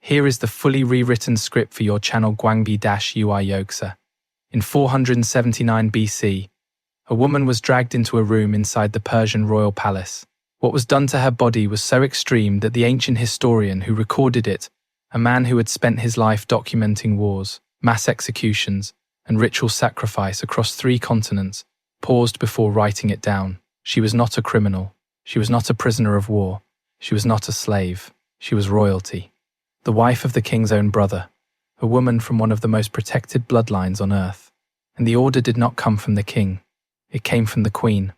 Here is the fully rewritten script for your channel Gwangi-Ui Yoksa. In 479 BC, a woman was dragged into a room inside the Persian royal palace. What was done to her body was so extreme that the ancient historian who recorded it, a man who had spent his life documenting wars, mass executions, and ritual sacrifice across 3 continents, paused before writing it down. She was not a criminal. She was not a prisoner of war. She was not a slave. She was royalty. The wife of the king's own brother, a woman from one of the most protected bloodlines on earth. And the order did not come from the king. It came from the queen.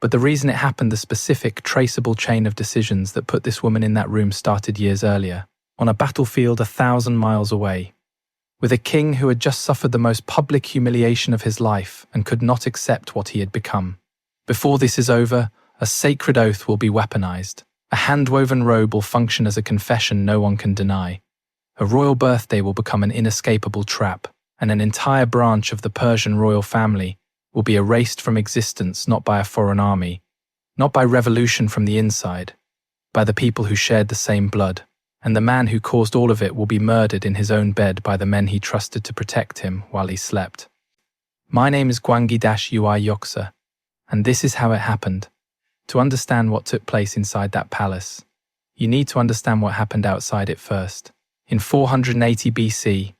But the reason it happened, the specific, traceable chain of decisions that put this woman in that room started years earlier, on a battlefield 1,000 miles away, with a king who had just suffered the most public humiliation of his life and could not accept what he had become. Before this is over, a sacred oath will be weaponized. A hand-woven robe will function as a confession no one can deny. A royal birthday will become an inescapable trap, and an entire branch of the Persian royal family will be erased from existence not by a foreign army, not by revolution from the inside, by the people who shared the same blood, and the man who caused all of it will be murdered in his own bed by the men he trusted to protect him while he slept. My name is Gwangi-Ui Yoksa, and this is how it happened. To understand what took place inside that palace, you need to understand what happened outside it first. In 480 BC,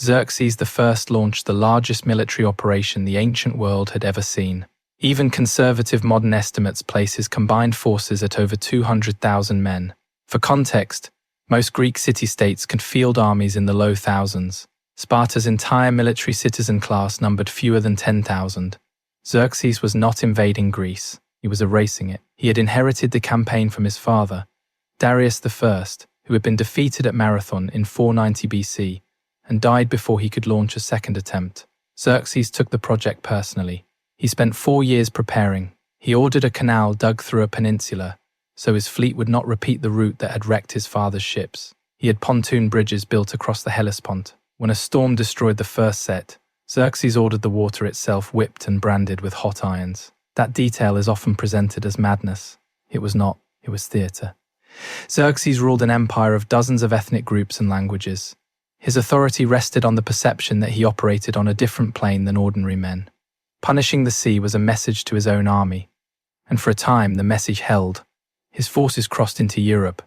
Xerxes I launched the largest military operation the ancient world had ever seen. Even conservative modern estimates place his combined forces at over 200,000 men. For context, most Greek city-states could field armies in the low thousands. Sparta's entire military citizen class numbered fewer than 10,000. Xerxes was not invading Greece. He was erasing it. He had inherited the campaign from his father, Darius I, who had been defeated at Marathon in 490 BC and died before he could launch a second attempt. Xerxes took the project personally. He spent 4 years preparing. He ordered a canal dug through a peninsula so his fleet would not repeat the route that had wrecked his father's ships. He had pontoon bridges built across the Hellespont. When a storm destroyed the first set, Xerxes ordered the water itself whipped and branded with hot irons. That detail is often presented as madness. It was not. It was theatre. Xerxes ruled an empire of dozens of ethnic groups and languages. His authority rested on the perception that he operated on a different plane than ordinary men. Punishing the sea was a message to his own army, and for a time the message held. His forces crossed into Europe.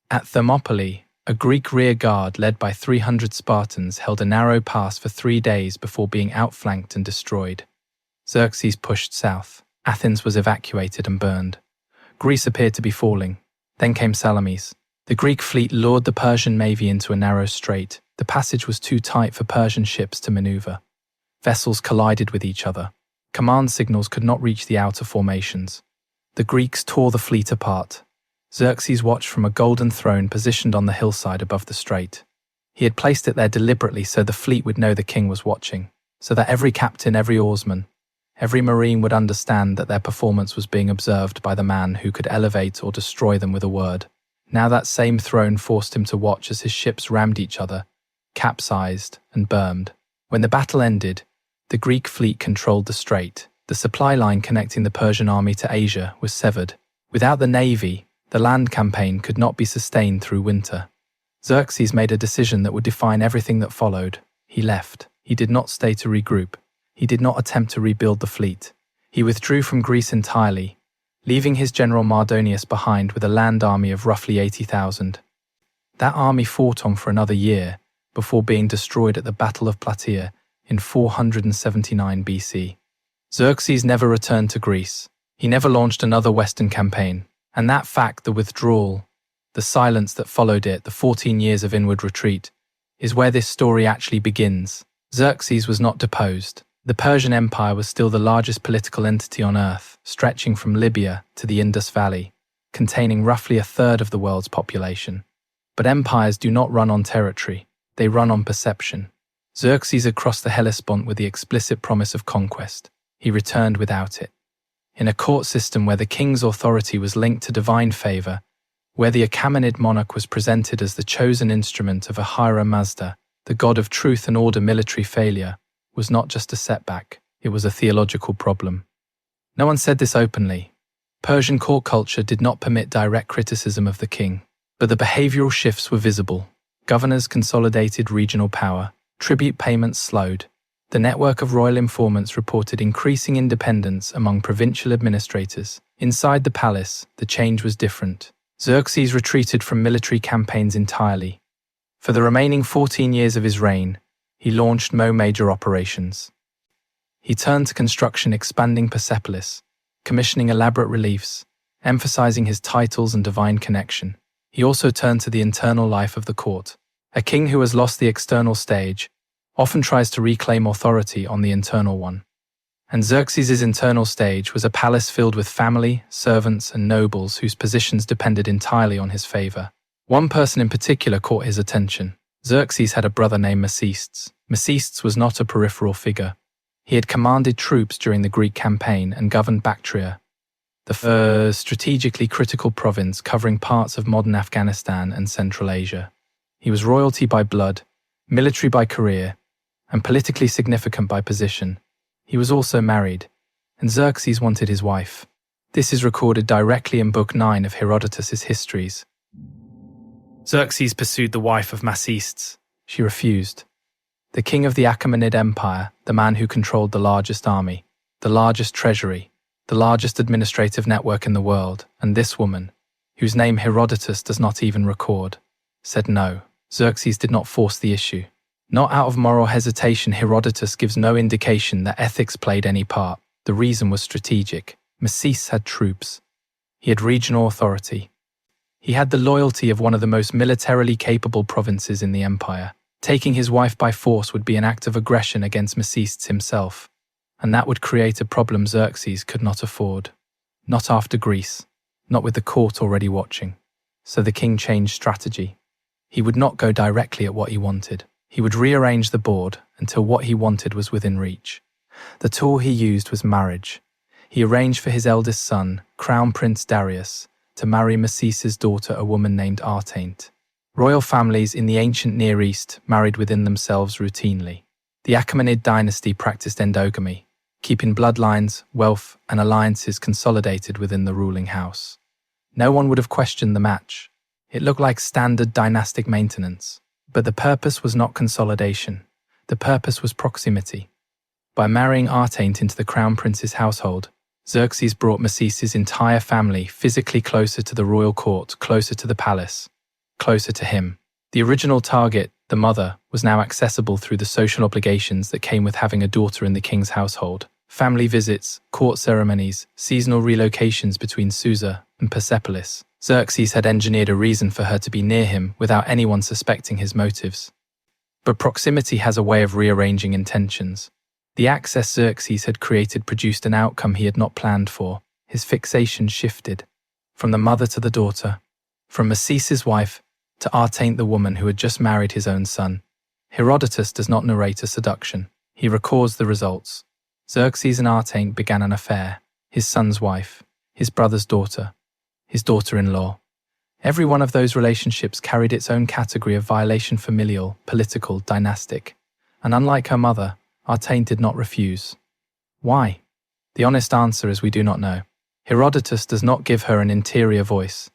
At Thermopylae, a Greek rear guard led by 300 Spartans held a narrow pass for 3 days before being outflanked and destroyed. Xerxes pushed south. Athens was evacuated and burned. Greece appeared to be falling. Then came Salamis. The Greek fleet lured the Persian navy into a narrow strait. The passage was too tight for Persian ships to maneuver. Vessels collided with each other. Command signals could not reach the outer formations. The Greeks tore the fleet apart. Xerxes watched from a golden throne positioned on the hillside above the strait. He had placed it there deliberately so the fleet would know the king was watching, so that every captain, every oarsman, every marine would understand that their performance was being observed by the man who could elevate or destroy them with a word. Now that same throne forced him to watch as his ships rammed each other, capsized and burned. When the battle ended, the Greek fleet controlled the strait. The supply line connecting the Persian army to Asia was severed. Without the navy, the land campaign could not be sustained through winter. Xerxes made a decision that would define everything that followed. He left. He did not stay to regroup. He did not attempt to rebuild the fleet. He withdrew from Greece entirely, leaving his general Mardonius behind with a land army of roughly 80,000. That army fought on for another year before being destroyed at the Battle of Plataea in 479 BC. Xerxes never returned to Greece. He never launched another Western campaign. And that fact, the withdrawal, the silence that followed it, the 14 years of inward retreat, is where this story actually begins. Xerxes was not deposed. The Persian Empire was still the largest political entity on earth, stretching from Libya to the Indus Valley, containing roughly a third of the world's population. But empires do not run on territory, they run on perception. Xerxes had crossed the Hellespont with the explicit promise of conquest. He returned without it. In a court system where the king's authority was linked to divine favor, where the Achaemenid monarch was presented as the chosen instrument of Ahura Mazda, the god of truth and order, military failure was not just a setback, it was a theological problem. No one said this openly. Persian court culture did not permit direct criticism of the king, but the behavioral shifts were visible. Governors consolidated regional power. Tribute payments slowed. The network of royal informants reported increasing independence among provincial administrators. Inside the palace, the change was different. Xerxes retreated from military campaigns entirely. For the remaining 14 years of his reign, he launched no major operations. He turned to construction, expanding Persepolis, commissioning elaborate reliefs, emphasizing his titles and divine connection. He also turned to the internal life of the court. A king who has lost the external stage often tries to reclaim authority on the internal one. And Xerxes' internal stage was a palace filled with family, servants, and nobles whose positions depended entirely on his favor. One person in particular caught his attention. Xerxes had a brother named Macestes. Macestes was not a peripheral figure. He had commanded troops during the Greek campaign and governed Bactria, the strategically critical province covering parts of modern Afghanistan and Central Asia. He was royalty by blood, military by career, and politically significant by position. He was also married, and Xerxes wanted his wife. This is recorded directly in Book 9 of Herodotus' Histories. Xerxes pursued the wife of Macestes. She refused. The king of the Achaemenid Empire, the man who controlled the largest army, the largest treasury, the largest administrative network in the world, and this woman, whose name Herodotus does not even record, said no. Xerxes did not force the issue. Not out of moral hesitation, Herodotus gives no indication that ethics played any part. The reason was strategic. Macestes had troops. He had regional authority. He had the loyalty of one of the most militarily capable provinces in the empire. Taking his wife by force would be an act of aggression against Macestes himself, and that would create a problem Xerxes could not afford. Not after Greece, not with the court already watching. So the king changed strategy. He would not go directly at what he wanted. He would rearrange the board until what he wanted was within reach. The tool he used was marriage. He arranged for his eldest son, Crown Prince Darius, to marry Macestes' daughter, a woman named Artaint. Royal families in the ancient Near East married within themselves routinely. The Achaemenid dynasty practiced endogamy, keeping bloodlines, wealth, and alliances consolidated within the ruling house. No one would have questioned the match. It looked like standard dynastic maintenance. But the purpose was not consolidation. The purpose was proximity. By marrying Artaint into the crown prince's household, Xerxes brought Macestes' entire family physically closer to the royal court, closer to the palace, closer to him. The original target, the mother, was now accessible through the social obligations that came with having a daughter in the king's household. Family visits, court ceremonies, seasonal relocations between Susa and Persepolis. Xerxes had engineered a reason for her to be near him without anyone suspecting his motives. But proximity has a way of rearranging intentions. The access Xerxes had created produced an outcome he had not planned for. His fixation shifted. From the mother to the daughter. From Macestes' wife to Artaint, the woman who had just married his own son. Herodotus does not narrate a seduction. He records the results. Xerxes and Artaint began an affair. His son's wife, his brother's daughter, his daughter-in-law. Every one of those relationships carried its own category of violation: familial, political, dynastic. And unlike her mother, Artaint did not refuse. Why? The honest answer is we do not know. Herodotus does not give her an interior voice.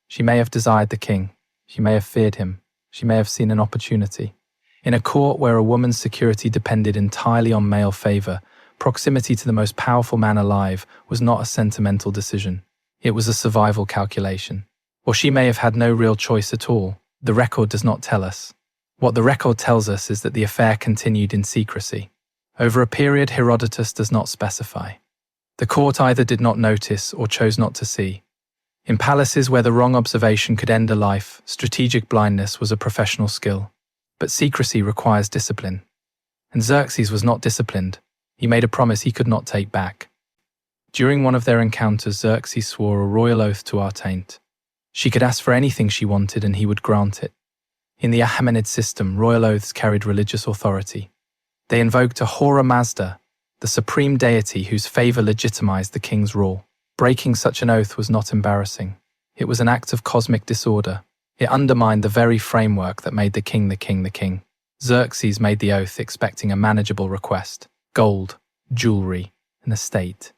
She may have desired the king. She may have feared him. She may have seen an opportunity. In a court where a woman's security depended entirely on male favor, proximity to the most powerful man alive was not a sentimental decision. It was a survival calculation. Or she may have had no real choice at all. The record does not tell us. What the record tells us is that the affair continued in secrecy. Over a period Herodotus does not specify. The court either did not notice or chose not to see. In palaces where the wrong observation could end a life, strategic blindness was a professional skill. But secrecy requires discipline. And Xerxes was not disciplined. He made a promise he could not take back. During one of their encounters, Xerxes swore a royal oath to Artaint. She could ask for anything she wanted and he would grant it. In the Achaemenid system, royal oaths carried religious authority. They invoked Ahura Mazda, the supreme deity whose favor legitimized the king's rule. Breaking such an oath was not embarrassing. It was an act of cosmic disorder. It undermined the very framework that made the king the king the king. Xerxes made the oath expecting a manageable request: gold, jewelry, an estate.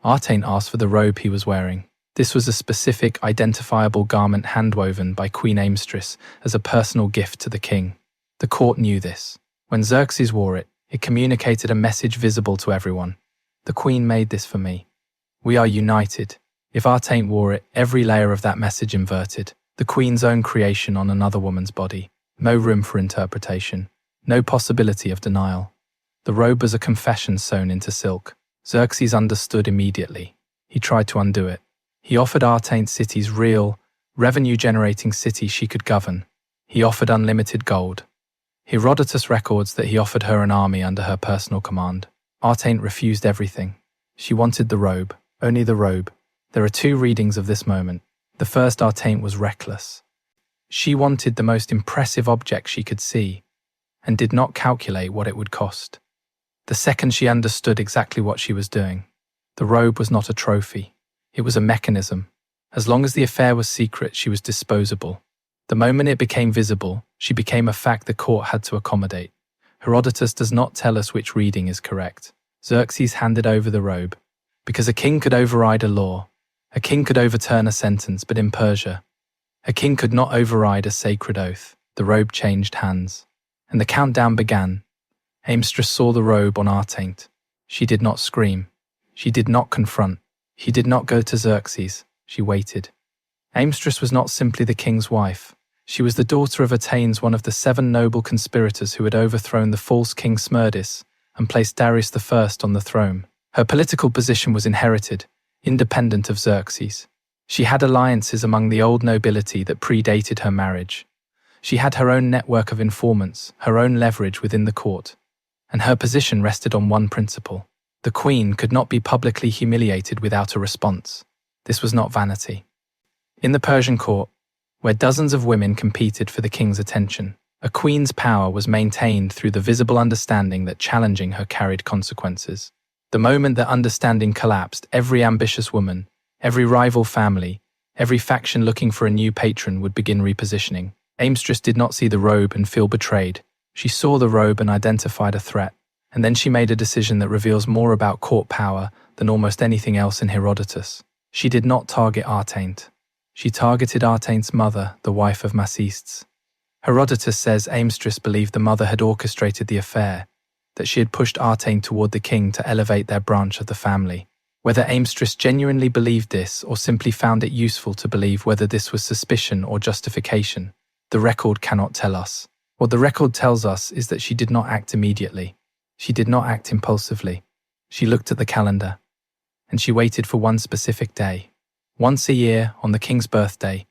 Artaint asked for the robe he was wearing. This was a specific, identifiable garment handwoven by Queen Amstress as a personal gift to the king. The court knew this. When Xerxes wore it, it communicated a message visible to everyone. The queen made this for me. We are united. If our taint wore it, every layer of that message inverted. The queen's own creation on another woman's body. No room for interpretation. No possibility of denial. The robe was a confession sewn into silk. Xerxes understood immediately. He tried to undo it. He offered Artain's cities real, revenue-generating cities she could govern. He offered unlimited gold. Herodotus records that he offered her an army under her personal command. Artain refused everything. She wanted the robe, only the robe. There are two readings of this moment. The first, Artain was reckless. She wanted the most impressive object she could see, and did not calculate what it would cost. The second, she understood exactly what she was doing. The robe was not a trophy. It was a mechanism. As long as the affair was secret, she was disposable. The moment it became visible, she became a fact the court had to accommodate. Herodotus does not tell us which reading is correct. Xerxes handed over the robe. Because a king could override a law. A king could overturn a sentence, but in Persia, a king could not override a sacred oath. The robe changed hands. And the countdown began. Amstress saw the robe on Artain. She did not scream. She did not confront. She did not go to Xerxes. She waited. Amstress was not simply the king's wife. She was the daughter of Artain's, one of the 7 noble conspirators who had overthrown the false King Smerdis and placed Darius I on the throne. Her political position was inherited, independent of Xerxes. She had alliances among the old nobility that predated her marriage. She had her own network of informants, her own leverage within the court. And her position rested on one principle. The queen could not be publicly humiliated without a response. This was not vanity. In the Persian court, where dozens of women competed for the king's attention, a queen's power was maintained through the visible understanding that challenging her carried consequences. The moment that understanding collapsed, every ambitious woman, every rival family, every faction looking for a new patron would begin repositioning. Amstress did not see the robe and feel betrayed. She saw the robe and identified a threat. And then she made a decision that reveals more about court power than almost anything else in Herodotus. She did not target Artain. She targeted Artain's mother, the wife of Macestes. Herodotus says Amstress believed the mother had orchestrated the affair, that she had pushed Artain toward the king to elevate their branch of the family. Whether Amstress genuinely believed this or simply found it useful to believe whether this was suspicion or justification, the record cannot tell us. What the record tells us is that she did not act immediately. She did not act impulsively. She looked at the calendar, and she waited for one specific day. Once a year, on the king's birthday,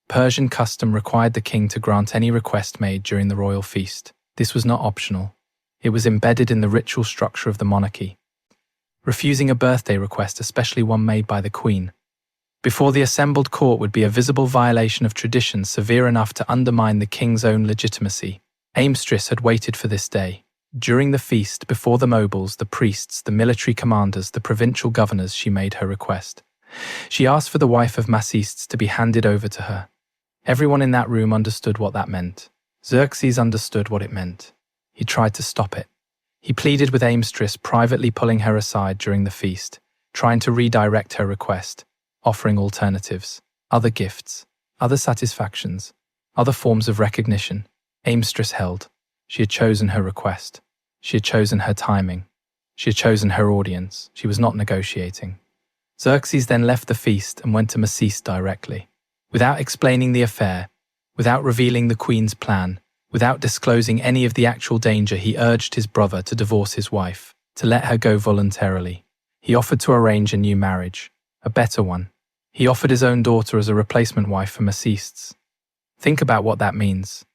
Persian custom required the king to grant any request made during the royal feast. This was not optional. It was embedded in the ritual structure of the monarchy. Refusing a birthday request, especially one made by the queen, before the assembled court would be a visible violation of tradition severe enough to undermine the king's own legitimacy. Amstress had waited for this day. During the feast, before the nobles, the priests, the military commanders, the provincial governors, she made her request. She asked for the wife of Macestes to be handed over to her. Everyone in that room understood what that meant. Xerxes understood what it meant. He tried to stop it. He pleaded with Amstress, privately pulling her aside during the feast, trying to redirect her request, offering alternatives, other gifts, other satisfactions, other forms of recognition. Amstress held. She had chosen her request. She had chosen her timing. She had chosen her audience. She was not negotiating. Xerxes then left the feast and went to Macestes directly. Without explaining the affair, without revealing the queen's plan, without disclosing any of the actual danger, he urged his brother to divorce his wife, to let her go voluntarily. He offered to arrange a new marriage, a better one. He offered his own daughter as a replacement wife for Macestes. Think about what that means.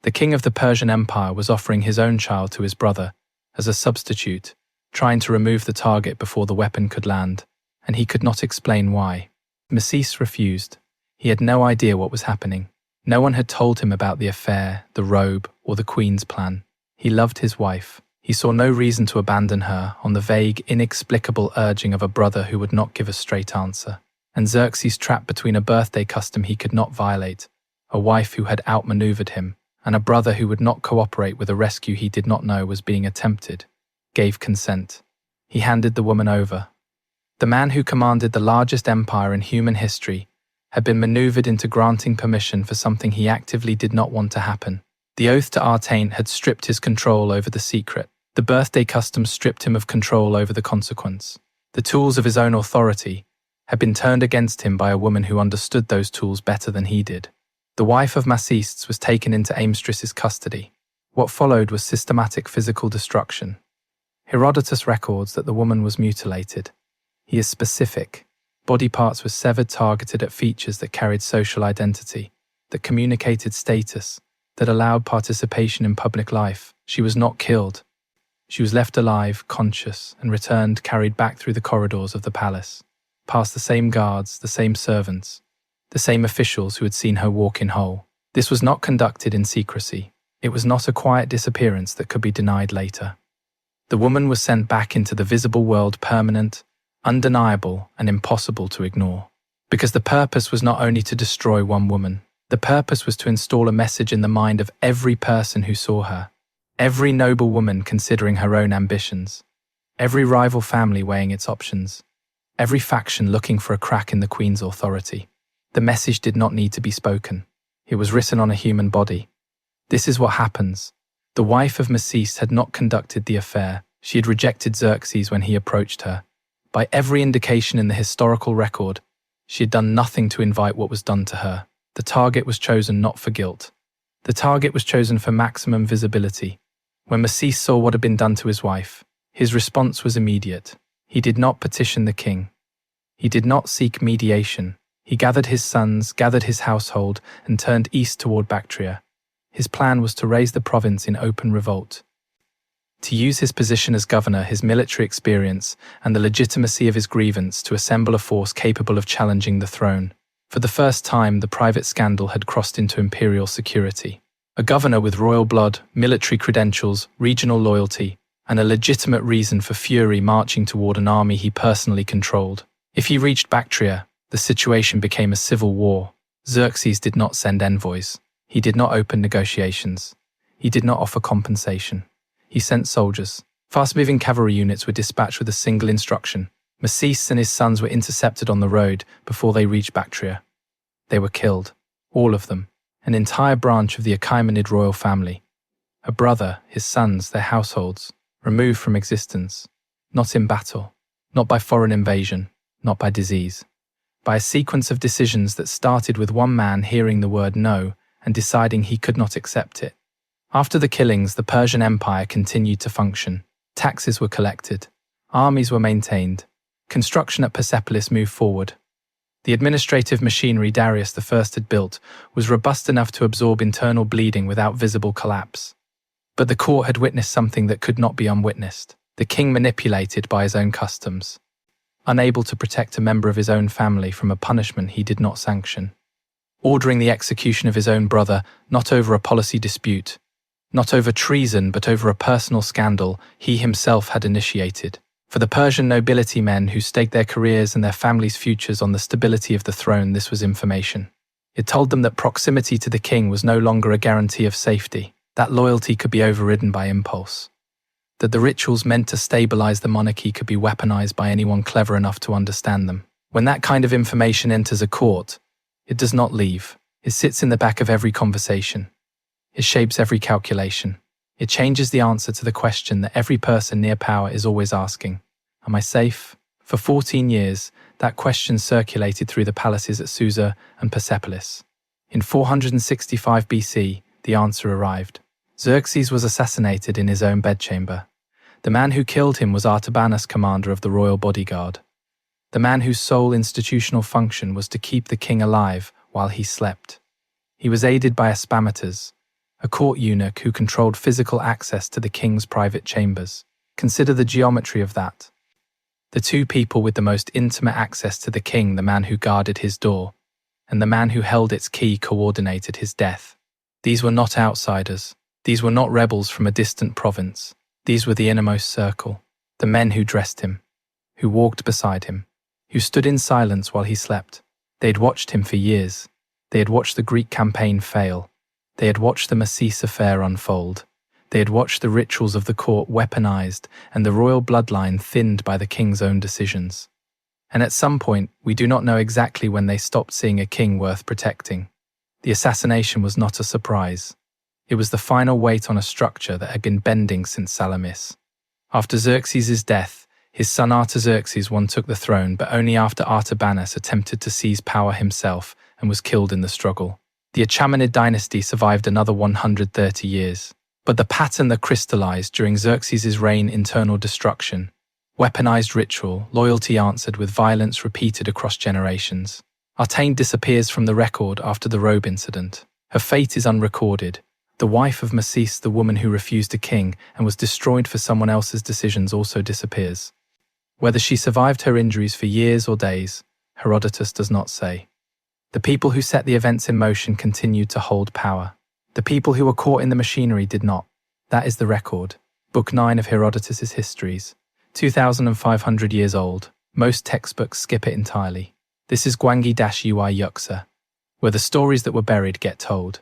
The king of the Persian Empire was offering his own child to his brother as a substitute, trying to remove the target before the weapon could land, and he could not explain why. Macestes refused. He had no idea what was happening. No one had told him about the affair, the robe, or the queen's plan. He loved his wife. He saw no reason to abandon her on the vague, inexplicable urging of a brother who would not give a straight answer. And Xerxes trapped between a birthday custom he could not violate, a wife who had outmaneuvered him, and a brother who would not cooperate with a rescue he did not know was being attempted, gave consent. He handed the woman over. The man who commanded the largest empire in human history had been maneuvered into granting permission for something he actively did not want to happen. The oath to Artane had stripped his control over the secret. The birthday custom stripped him of control over the consequence. The tools of his own authority had been turned against him by a woman who understood those tools better than he did. The wife of Maciste was taken into Amestris's custody. What followed was systematic physical destruction. Herodotus records that the woman was mutilated. He is specific. Body parts were severed, targeted at features that carried social identity, that communicated status, that allowed participation in public life. She was not killed. She was left alive, conscious, and returned, carried back through the corridors of the palace, past the same guards, the same servants, the same officials who had seen her walk in whole. This was not conducted in secrecy. It was not a quiet disappearance that could be denied later. The woman was sent back into the visible world, permanent, undeniable, and impossible to ignore. Because the purpose was not only to destroy one woman, the purpose was to install a message in the mind of every person who saw her, every noble woman considering her own ambitions, every rival family weighing its options, every faction looking for a crack in the queen's authority. The message did not need to be spoken. It was written on a human body. This is what happens. The wife of Maciste had not conducted the affair. She had rejected Xerxes when he approached her. By every indication in the historical record, she had done nothing to invite what was done to her. The target was chosen not for guilt. The target was chosen for maximum visibility. When Maciste saw what had been done to his wife, his response was immediate. He did not petition the king. He did not seek mediation. He gathered his sons, gathered his household, and turned east toward Bactria. His plan was to raise the province in open revolt. To use his position as governor, his military experience, and the legitimacy of his grievance to assemble a force capable of challenging the throne. For the first time, the private scandal had crossed into imperial security. A governor with royal blood, military credentials, regional loyalty, and a legitimate reason for fury marching toward an army he personally controlled. If he reached Bactria, the situation became a civil war. Xerxes did not send envoys. He did not open negotiations. He did not offer compensation. He sent soldiers. Fast-moving cavalry units were dispatched with a single instruction. Maciste and his sons were intercepted on the road before they reached Bactria. They were killed, all of them, an entire branch of the Achaemenid royal family. A brother, his sons, their households, removed from existence, not in battle, not by foreign invasion, not by disease, by a sequence of decisions that started with one man hearing the word no and deciding he could not accept it. After the killings, the Persian Empire continued to function. Taxes were collected. Armies were maintained. Construction at Persepolis moved forward. The administrative machinery Darius I had built was robust enough to absorb internal bleeding without visible collapse. But the court had witnessed something that could not be unwitnessed. The king manipulated by his own customs, unable to protect a member of his own family from a punishment he did not sanction, ordering the execution of his own brother not over a policy dispute, not over treason but over a personal scandal he himself had initiated. For the Persian nobility men who staked their careers and their families' futures on the stability of the throne, this was information. It told them that proximity to the king was no longer a guarantee of safety, that loyalty could be overridden by impulse, that the rituals meant to stabilize the monarchy could be weaponized by anyone clever enough to understand them. When that kind of information enters a court, it does not leave. It sits in the back of every conversation. It shapes every calculation. It changes the answer to the question that every person near power is always asking. Am I safe? For 14 years, that question circulated through the palaces at Susa and Persepolis. In 465 BC, the answer arrived. Xerxes was assassinated in his own bedchamber. The man who killed him was Artabanus, commander of the royal bodyguard. The man whose sole institutional function was to keep the king alive while he slept. He was aided by Aspametes, a court eunuch who controlled physical access to the king's private chambers. Consider the geometry of that. The two people with the most intimate access to the king, the man who guarded his door, and the man who held its key, coordinated his death. These were not outsiders. These were not rebels from a distant province. These were the innermost circle, the men who dressed him, who walked beside him, who stood in silence while he slept. They had watched him for years. They had watched the Greek campaign fail. They had watched the Maciste affair unfold. They had watched the rituals of the court weaponized and the royal bloodline thinned by the king's own decisions. And at some point, we do not know exactly when they stopped seeing a king worth protecting. The assassination was not a surprise. It was the final weight on a structure that had been bending since Salamis. After Xerxes' death, his son Artaxerxes I took the throne, but only after Artabanus attempted to seize power himself and was killed in the struggle. The Achaemenid dynasty survived another 130 years. But the pattern that crystallized during Xerxes' reign: internal destruction, weaponized ritual, loyalty answered with violence repeated across generations. Artane disappears from the record after the robe incident. Her fate is unrecorded. The wife of Masis, the woman who refused a king and was destroyed for someone else's decisions, also disappears. Whether she survived her injuries for years or days, Herodotus does not say. The people who set the events in motion continued to hold power. The people who were caught in the machinery did not. That is the record. Book 9 of Herodotus' Histories. 2,500 years old. Most textbooks skip it entirely. This is Gwangi-UI Yuxa, where the stories that were buried get told.